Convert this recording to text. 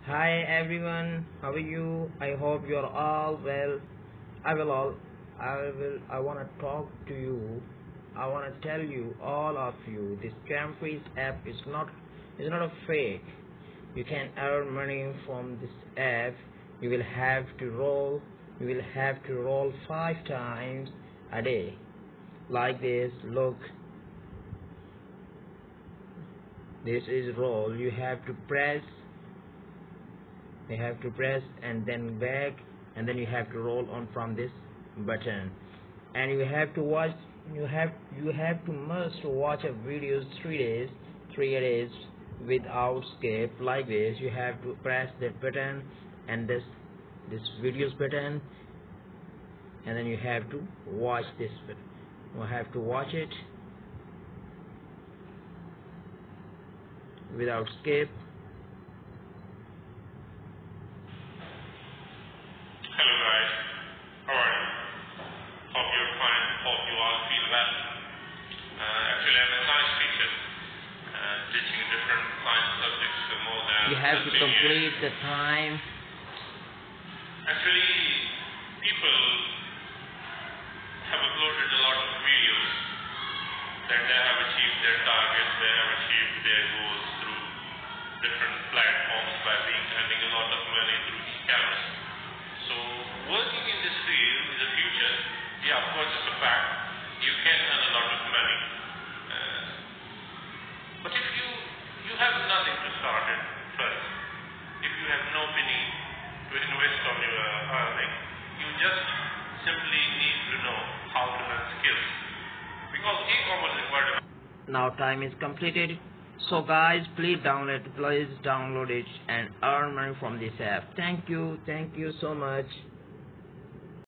Hi everyone, how are you? I hope you're all well. I want to talk to you. I want to tell you, all of you, this Campus app is not a fake. You can earn money from this app. You will have to roll 5 times a day. Like this, look. This is roll. You have to press and then back, and then you have to roll on from this button, and you have to watch must watch a videos 3 days without skip. Like this, you have to press that button and this videos button, and then you have to watch this. You have to watch it without skip. Hello guys, how are you? Hope you're fine, hope you all feel well. Actually I'm a science teacher, teaching different science subjects for more than You have to 13 complete years. the time. Actually, people have uploaded a lot of videos that they have achieved their targets, they have achieved their goals through different platforms by earning a lot of money through scams. So working in this field is a future. Yeah, of course it's a fact. You can earn a lot of money. But if you have nothing to start it first, if you have no money to invest on your earning, you just simply need to know how to learn skills. Because e-commerce requires Now time is completed. So guys, please download it and earn money from this app. Thank you so much.